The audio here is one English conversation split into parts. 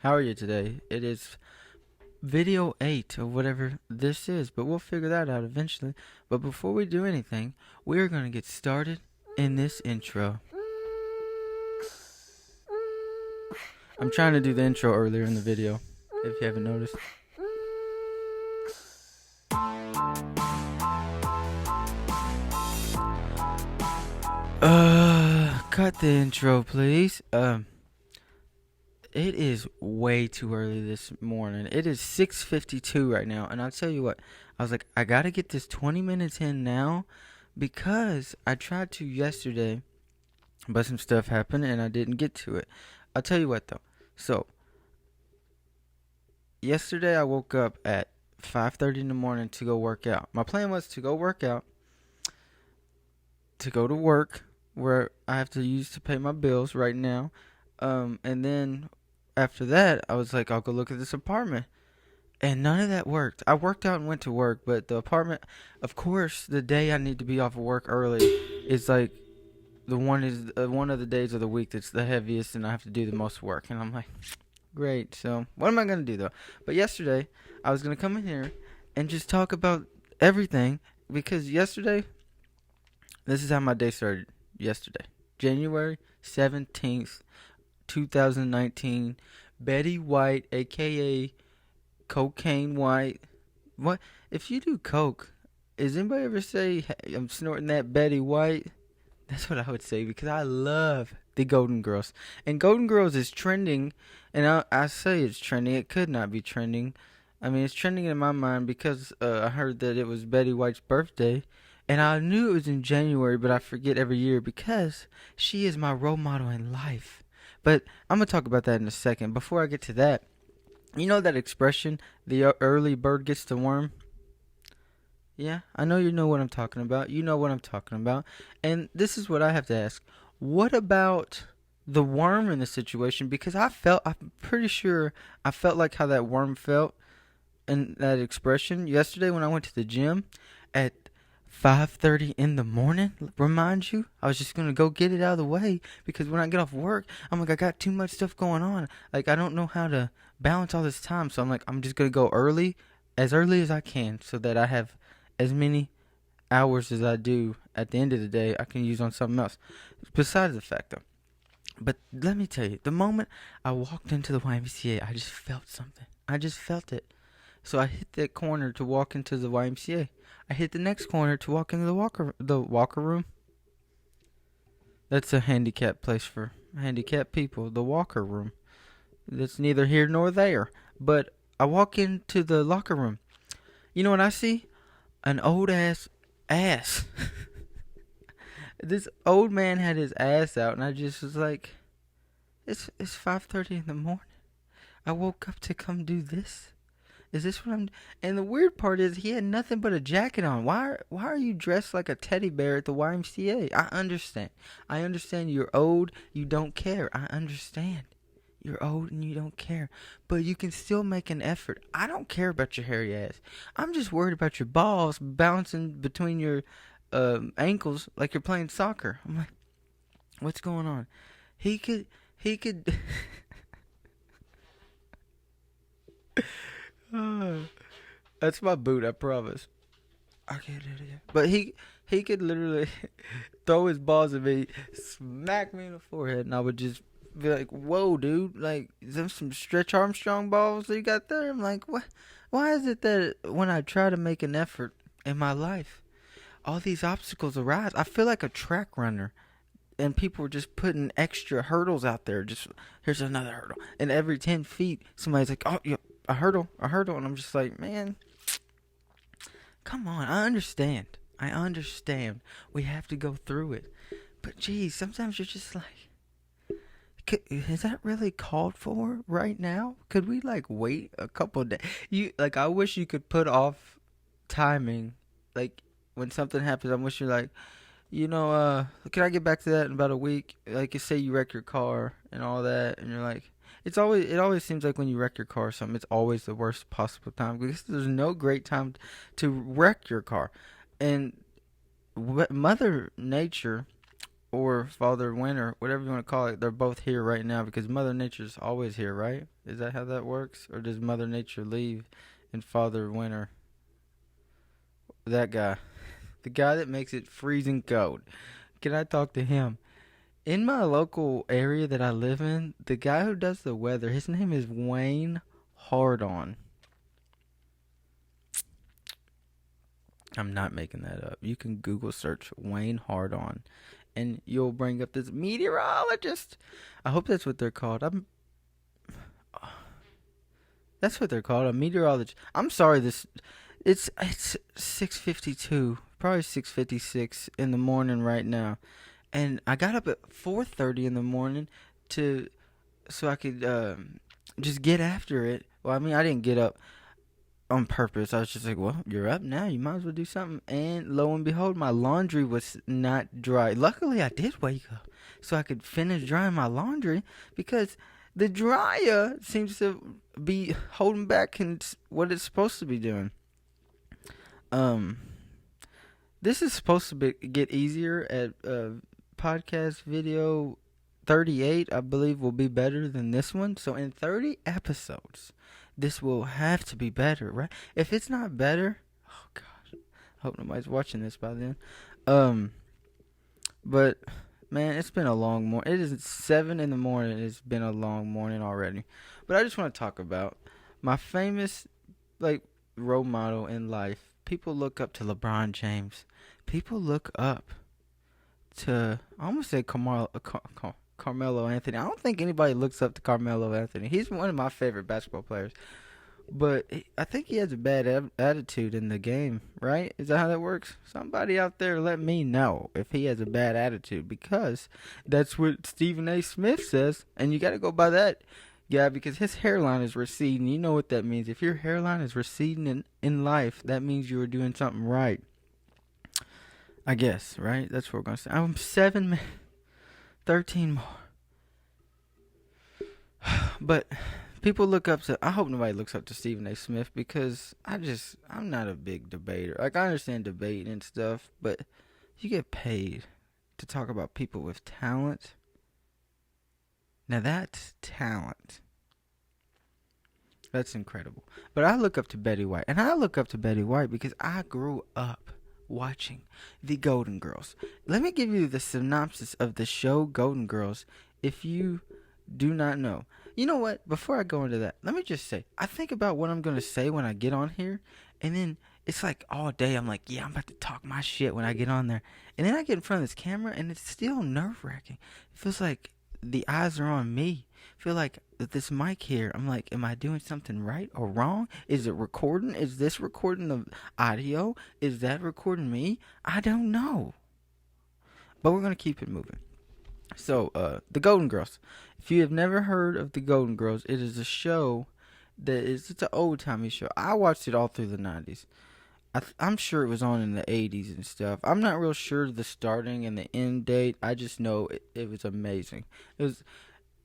How are you today? It is video 8 of whatever this is, but we'll figure that out eventually. But before we do anything, we are going to get started in this intro. I'm trying to do the intro earlier in the video, if you haven't noticed. Cut the intro, please. It is way too early this morning. It is 6:52 right now, and I'll tell you what. I was like, I gotta get this 20 minutes in now, because I tried to yesterday, but some stuff happened and I didn't get to it. I'll tell you what though. So yesterday I woke up at 5:30 in the morning to go work out. My plan was to go work out, to go to work, where I have to use to pay my bills right now. And then after that, I was like, I'll go look at this apartment. And none of that worked. I worked out and went to work, but the apartment, of course, the day I need to be off of work early is like one of the days of the week that's the heaviest, and I have to do the most work. And I'm like, great. So what am I gonna do though? But yesterday, I was gonna come in here and just talk about everything, because yesterday, this is how my day started. Yesterday, January 17th, 2019. Betty White, aka Cocaine White. What if you do coke? Does anybody ever say, "Hey, I'm snorting that Betty White"? That's what I would say, because I love the Golden Girls, and Golden Girls is trending. And I say it's trending. It could not be trending. I mean, it's trending in my mind because I heard that it was Betty White's birthday, and I knew it was in January, but I forget every year because she is my role model in life. But I'm gonna talk about that in a second. Before I get to that, you know that expression, the early bird gets the worm? Yeah, I know you know what I'm talking about. You know what I'm talking about. And this is what I have to ask. What about the worm in the situation? Because I'm pretty sure I felt like how that worm felt in that expression yesterday when I went to the gym at 5:30 in the morning. Remind you, I was just gonna go get it out of the way, because when I get off work, I'm like, I got too much stuff going on. Like, I don't know how to balance all this time, so I'm like, I'm just gonna go early as I can, so that I have as many hours as I do at the end of the day I can use on something else. Besides the fact though. But let me tell you, the moment I walked into the YMCA, I just felt something. I just felt it. So I hit that corner to walk into the YMCA. I hit the next corner to walk into the walker room. That's a handicapped place for handicapped people. The walker room. That's neither here nor there. But I walk into the locker room. You know what I see? An old ass. This old man had his ass out, and I just was like, it's 5:30 in the morning. I woke up to come do this. Is this what I'm? And the weird part is, he had nothing but a jacket on. Why are you dressed like a teddy bear at the YMCA? I understand. I understand you're old. You don't care. I understand. You're old and you don't care. But you can still make an effort. I don't care about your hairy ass. I'm just worried about your balls bouncing between your ankles like you're playing soccer. I'm like, what's going on? He could. That's my boot, I promise. I can't do it again. But he could literally throw his balls at me, smack me in the forehead, and I would just be like, "Whoa, dude! Like, is them some Stretch Armstrong balls that you got there?" I'm like, "What? Why is it that when I try to make an effort in my life, all these obstacles arise? I feel like a track runner, and people are just putting extra hurdles out there. Just, here's another hurdle, and every 10 feet, somebody's like, "Oh, yeah, a hurdle," and I'm just like, man, come on. I understand. We have to go through it. But geez, sometimes you're just like, is that really called for right now? Could we like wait a couple of days? I wish you could put off timing. Like, when something happens, I wish you're like, can I get back to that in about a week? Like, say you wreck your car and all that, and you're like, it always seems like when you wreck your car or something, it's always the worst possible time, because there's no great time to wreck your car. And Mother Nature or Father Winter, whatever you want to call it, they're both here right now because Mother Nature's always here, right? Is that how that works? Or does Mother Nature leave and Father Winter, that guy, the guy that makes it freezing cold, can I talk to him? In my local area that I live in, the guy who does the weather, his name is Wayne Hardon. I'm not making that up. You can Google search Wayne Hardon and you'll bring up this meteorologist. I hope that's what they're called. That's what they're called, a meteorologist. I'm sorry, it's 6:52, probably 6:56 in the morning right now, and I got up at 4:30 in the morning to so I could just get after it. Well, I mean, I didn't get up on purpose. I was just like, well, you're up now. You might as well do something. And lo and behold, my laundry was not dry. Luckily, I did wake up so I could finish drying my laundry because the dryer seems to be holding back what it's supposed to be doing. Um, this is supposed to get easier at podcast video 38, I believe, will be better than this one. So in 30 episodes, this will have to be better, right? If it's not better, oh gosh, I hope nobody's watching this by then. But man, it's been a long morning. It is 7 in the morning. It's been a long morning already. But I just want to talk about my famous like role model in life. People look up to LeBron James. People look up to I almost say Carmelo Anthony. I don't think anybody looks up to Carmelo Anthony. He's one of my favorite basketball players. But I think he has a bad attitude in the game, right? Is that how that works? Somebody out there let me know if he has a bad attitude because that's what Stephen A. Smith says. And you got to go by that, yeah, because his hairline is receding. You know what that means. If your hairline is receding in life, that means you were doing something right. I guess, right? That's what we're going to say. I'm 13 more. But people look up to, I hope nobody looks up to Stephen A. Smith because I'm not a big debater. Like, I understand debating and stuff, but you get paid to talk about people with talent. Now that's talent. That's incredible. But I look up to Betty White. And I look up to Betty White because I grew up watching The Golden Girls. Let me give you the synopsis of the show Golden Girls if you do not know. You know what? Before I go into that, let me just say, I think about what I'm going to say when I get on here, and then it's like all day I'm like, yeah, I'm about to talk my shit when I get on there. And then I get in front of this camera, and it's still nerve-wracking. It feels like the eyes are on me. I feel like this mic here, I'm like, am I doing something right or wrong? Is it recording? Is this recording the audio? Is that recording me? I don't know. But we're going to keep it moving. So, The Golden Girls. If you have never heard of The Golden Girls, it is a show it's an old-timey show. I watched it all through the 90s. I'm sure it was on in the 80s and stuff. I'm not real sure of the starting and the end date. I just know it was amazing. It was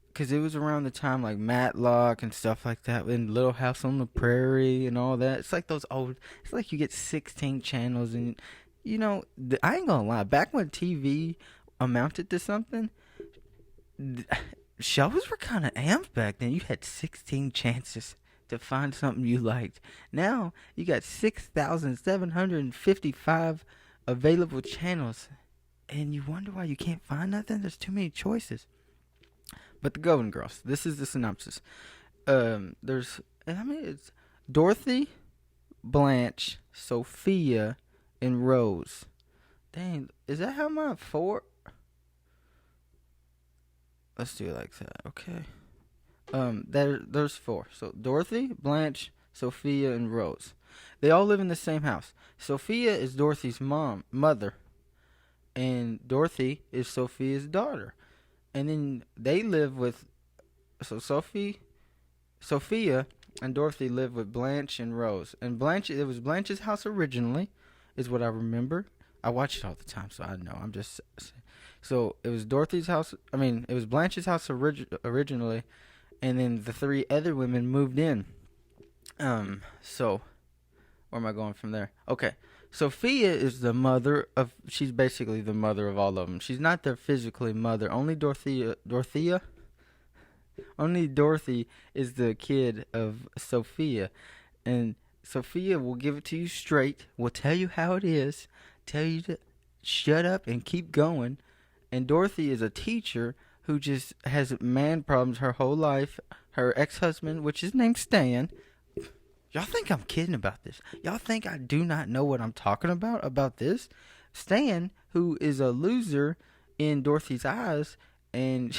because it was around the time like Matlock and stuff like that, and Little House on the Prairie and all that. It's like those old. It's like you get 16 channels, and you know, I ain't gonna lie. Back when TV amounted to something, shows were kind of amped back then. You had 16 chances to find something you liked. Now you got 6,755 available channels, and you wonder why you can't find nothing. There's too many choices. But The Golden Girls. This is the synopsis. It's Dorothy, Blanche, Sophia, and Rose. Dang, is that how my 4? Let's do it like that. Okay. There's 4. So Dorothy, Blanche, Sophia, and Rose. They all live in the same house. Sophia is Dorothy's mother, and Dorothy is Sophia's daughter. And then they live with Sophia and Dorothy live with Blanche and Rose. And it was Blanche's house originally, is what I remember. I watch it all the time, so I know. So it was Dorothy's house. It was Blanche's house originally, and then the 3 other women moved in. So where am I going from there? Okay, Sophia is the mother of. She's basically the mother of all of them. She's not their physically mother. Only Dorothea. Only Dorothy is the kid of Sophia, and Sophia will give it to you straight. Will tell you how it is. Tell you to shut up and keep going. And Dorothy is a teacher who just has man problems her whole life. Her ex-husband, which is named Stan. Y'all think I'm kidding about this? Y'all think I do not know what I'm talking about this? Stan, who is a loser in Dorothy's eyes, and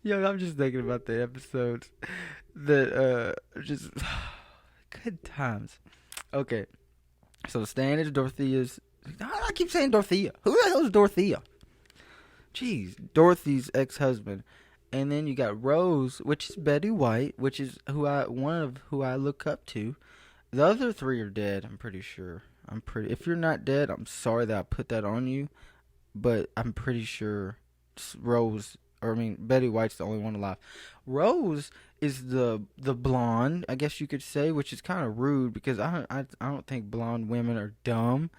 yo, I'm just thinking about the episodes that just good times. Okay, so Stan is Dorothea's. I keep saying Dorothea. Who the hell is Dorothea? Jeez, Dorothy's ex-husband. And then you got Rose, which is Betty White, which is one of who I look up to. The other three are dead, I'm pretty sure. If you're not dead, I'm sorry that I put that on you, but I'm pretty sure Betty White's the only one alive. Rose is the blonde, I guess you could say, which is kind of rude because I don't think blonde women are dumb.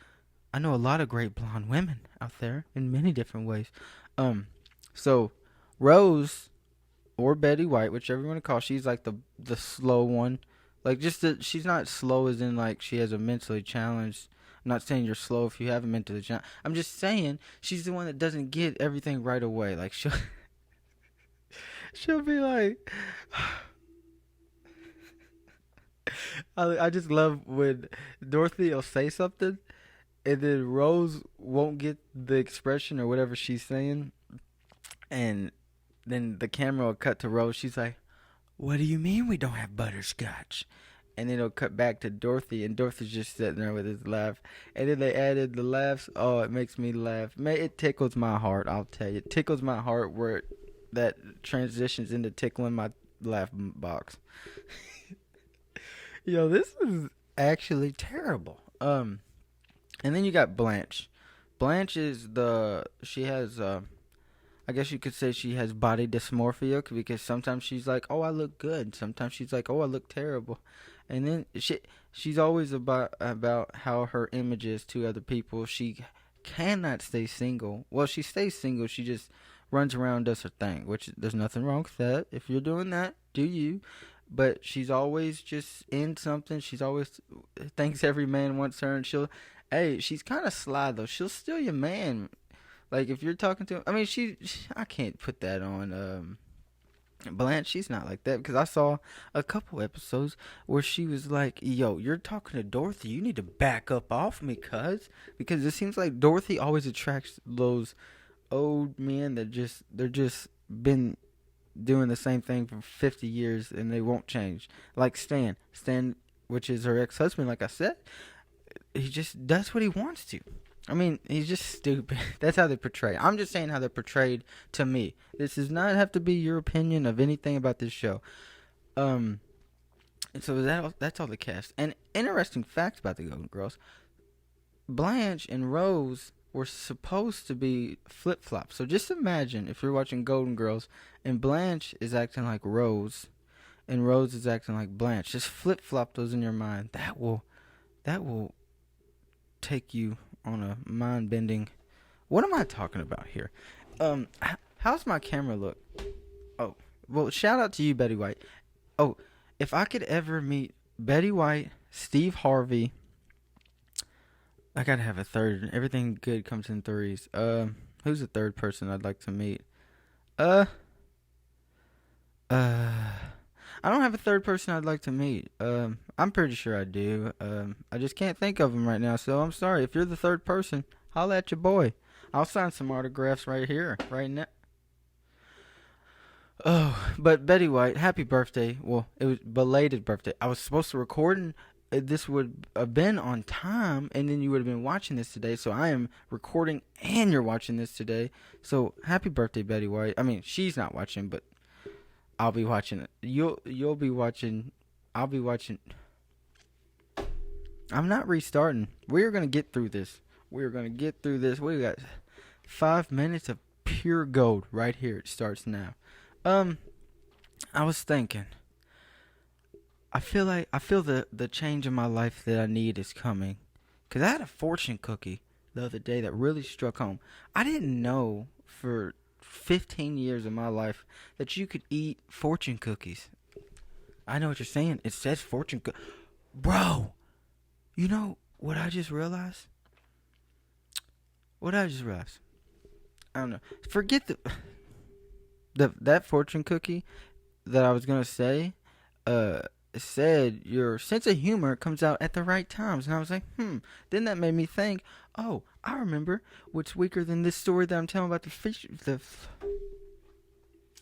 I know a lot of great blonde women out there in many different ways. So Rose or Betty White, whichever you want to call, she's like the slow one. Like she's not slow as in like she has a mentally challenged. I'm not saying you're slow if you have a mentally challenge. I'm just saying she's the one that doesn't get everything right away. Like she'll be like, I just love when Dorothy will say something and then Rose won't get the expression or whatever she's saying, and then the camera will cut to Rose. She's like, "What do you mean we don't have butterscotch?" And then it'll cut back to Dorothy, and Dorothy's just sitting there with his laugh. And then they added the laughs. Oh, it makes me laugh. It tickles my heart, I'll tell you. It tickles my heart where that transitions into tickling my laugh box. Yo, this is actually terrible. And then you got Blanche. Blanche is she has I guess you could say she has body dysmorphia because sometimes she's like, "Oh, I look good." Sometimes she's like, "Oh, I look terrible." And then she's always about how her image is to other people. She cannot stay single. Well, she stays single. She just runs around, does her thing, which there's nothing wrong with that. If you're doing that, do you? But she's always just in something. She's always thinks every man wants her, and she's kind of sly though. She'll steal your man. Like if you're talking to him, I mean, I can't put that on Blanche. She's not like that because I saw a couple episodes where she was like, "Yo, you're talking to Dorothy. You need to back up off me, because it seems like Dorothy always attracts those old men that they're just been doing the same thing for 50 years and they won't change. Like Stan, which is her ex-husband. Like I said, he just does what he wants to. I mean, he's just stupid. That's how they portray. I'm just saying how they're portrayed to me. This does not have to be your opinion of anything about this show. So that's all the cast. And interesting facts about the Golden Girls. Blanche and Rose were supposed to be flip-flops. So just imagine if you're watching Golden Girls and Blanche is acting like Rose and Rose is acting like Blanche. Just flip-flop those in your mind. That will take you on a mind-bending. What am I talking about here? How's my camera look? Oh, well, shout out to you, Betty White. Oh, if I could ever meet Betty White, Steve Harvey, I gotta have a third. Everything good comes in threes. Who's the third person I'd like to meet? I don't have a third person I'd like to meet. I'm pretty sure I do. I just can't think of him right now, so I'm sorry. If you're the third person, holla at your boy. I'll sign some autographs right here, right now. Oh, but Betty White, happy birthday. Well, it was belated birthday. I was supposed to record and this would have been on time, and then you would have been watching this today. So I am recording and you're watching this today. So happy birthday, Betty White. I mean, she's not watching, but I'll be watching it. You'll be watching. I'll be watching. I'm not restarting. We're gonna get through this. We got 5 minutes of pure gold right here. It starts now. I was thinking. I feel the change in my life that I need is coming. Cause I had a fortune cookie the other day that really struck home. I didn't know for 15 years of my life that you could eat fortune cookies. I know what you're saying. It says fortune cookie. Bro, you know what I just realized? What I just realized? I don't know. Forget the that fortune cookie that I was gonna say. Uh, said your sense of humor comes out at the right times, and I was like, hmm. Then that made me think. Oh, I remember what's weaker than this story that I'm telling about the fish.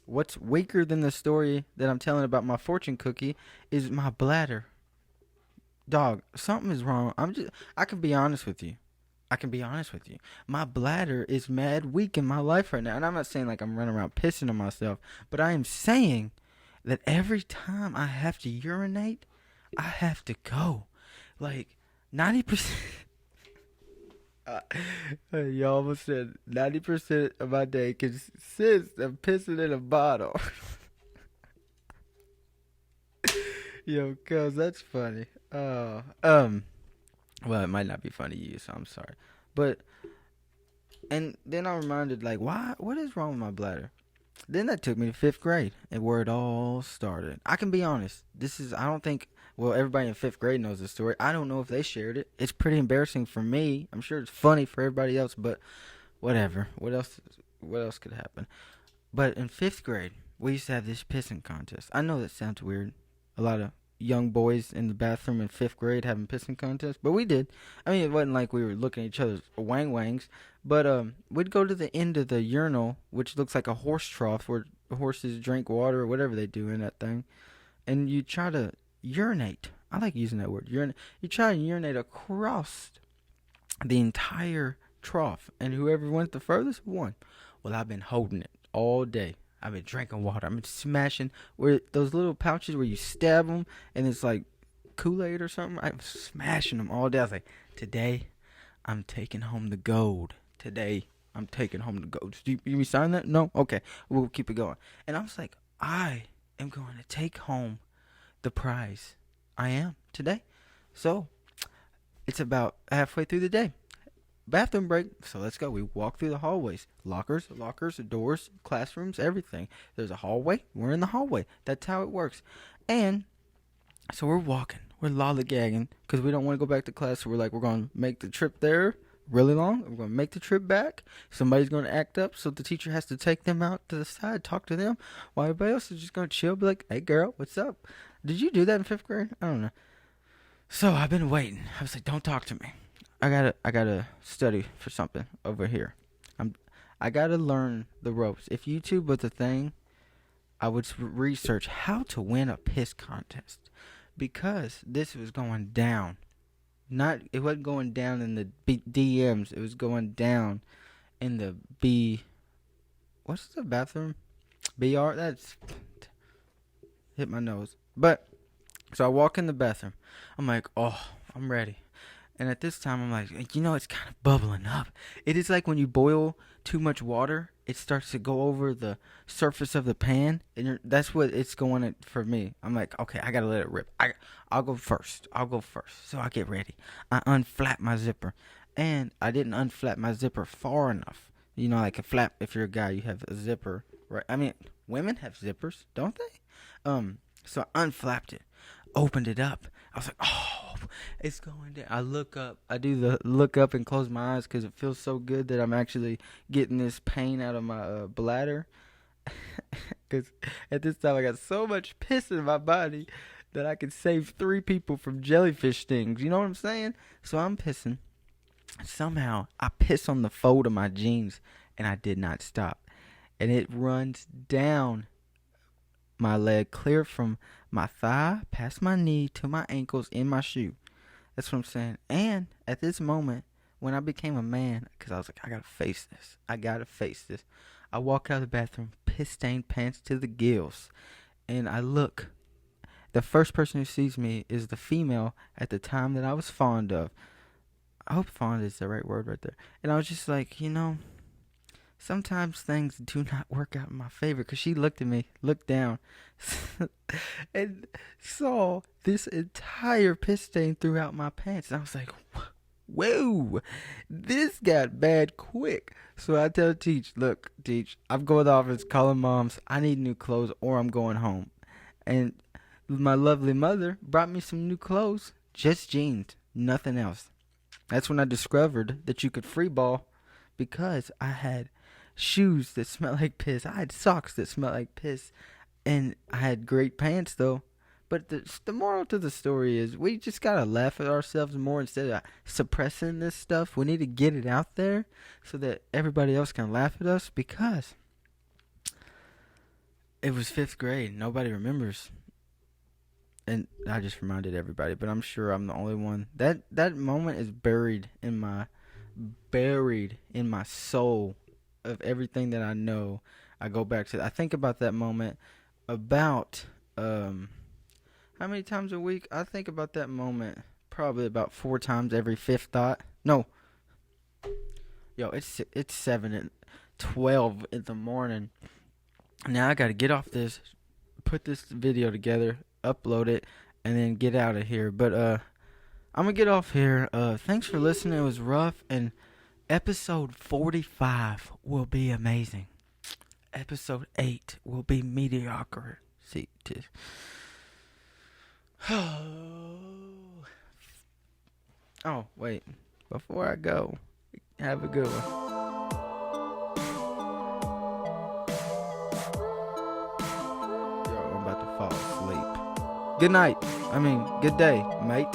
What's weaker than the story that I'm telling about my fortune cookie is my bladder. Dog, something is wrong. I can be honest with you. I can be honest with you. My bladder is mad weak in my life right now. And I'm not saying like I'm running around pissing on myself, but I am saying that every time I have to urinate, I have to go. Like 90%. You almost said 90% of my day consists of pissing in a bottle. Yo, cuz that's funny. Well, it might not be funny to you, so I'm sorry. But and then I'm reminded, like, why? What is wrong with my bladder? Then that took me to fifth grade, and where it all started. I can be honest. This is, I don't think, well, everybody in fifth grade knows the story. I don't know if they shared it. It's pretty embarrassing for me. I'm sure it's funny for everybody else, but whatever. What else? What else could happen? But in fifth grade, we used to have this pissing contest. I know that sounds weird. A lot of young boys in the bathroom in fifth grade having pissing contests, but we did. I mean, it wasn't like we were looking at each other's wang wangs, but we'd go to the end of the urinal, which looks like a horse trough where horses drink water or whatever they do in that thing, and you try to urinate. I like using that word, urinate. You try to urinate across the entire trough, and whoever went the furthest won. Well, I've been holding it all day. I've been drinking water. I've been smashing where those little pouches where you stab them and it's like Kool-Aid or something. I'm smashing them all day. I was like, today I'm taking home the gold. Today I'm taking home the gold. Did you sign that? No? Okay. We'll keep it going. And I was like, I am going to take home the prize. I am today. So it's about halfway through the day. Bathroom break, so let's go. We walk through the hallways. Lockers, doors, classrooms, everything. There's a hallway. We're in the hallway. That's how it works. And so we're walking. We're lollygagging because we don't want to go back to class. So we're like, we're going to make the trip there really long. We're going to make the trip back. Somebody's going to act up, so the teacher has to take them out to the side, talk to them, while everybody else is just going to chill, be like, hey, girl, what's up? Did you do that in fifth grade? I don't know. So I've been waiting. I was like, don't talk to me. I gotta study for something over here. I gotta learn the ropes. If YouTube was a thing, I would research how to win a piss contest because this was going down. It wasn't going down in the DMs. It was going down in the B. What's the bathroom? BR. That's hit my nose. But so I walk in the bathroom. I'm like, oh, I'm ready. And at this time, I'm like, it's kind of bubbling up. It is like when you boil too much water, it starts to go over the surface of the pan. And that's what it's going for me. I'm like, okay, I got to let it rip. I'll go first. So I get ready. I unflap my zipper. And I didn't unflap my zipper far enough. Like a flap, if you're a guy, you have a zipper, right? I mean, women have zippers, don't they? So I unflapped it, opened it up. I was like, oh, it's going down. I look up. I do the look up and close my eyes because it feels so good that I'm actually getting this pain out of my bladder. Because at this time I got so much piss in my body that I could save 3 people from jellyfish stings. You know what I'm saying? So I'm pissing. Somehow I piss on the fold of my jeans and I did not stop. And it runs down my leg, clear from my thigh, past my knee, to my ankles, in my shoe. That's what I'm saying. And at this moment, when I became a man, because I was like, I gotta face this. I walk out of the bathroom, piss-stained pants to the gills. And I look. The first person who sees me is the female at the time that I was fond of. I hope fond is the right word right there. And I was just like, sometimes things do not work out in my favor. Because she looked at me, looked down, and saw this entire piss stain throughout my pants. And I was like, whoa, this got bad quick. So I tell Teach, look, Teach, I'm going to the office calling moms. I need new clothes or I'm going home. And my lovely mother brought me some new clothes, just jeans, nothing else. That's when I discovered that you could free ball because I had shoes that smelled like piss. I had socks that smelled like piss. And I had great pants though. But the moral to the story is we just gotta laugh at ourselves more instead of suppressing this stuff. We need to get it out there so that everybody else can laugh at us because it was 5th grade. Nobody remembers. And I just reminded everybody, but I'm sure I'm the only one. That moment is buried in my soul of everything that I know. I go back to. I think about that moment about how many times a week? I think about that moment probably about 4 times every 5th thought. No, yo, it's 7:12 in the morning. Now I gotta get off this, put this video together, upload it, and then get out of here. But I'm gonna get off here. Thanks for listening. It was rough, and episode 45 will be amazing. Episode 8 will be mediocre. See, oh wait, before I go, have a good one. Yo, I'm about to fall asleep. Good night. Good day, mate.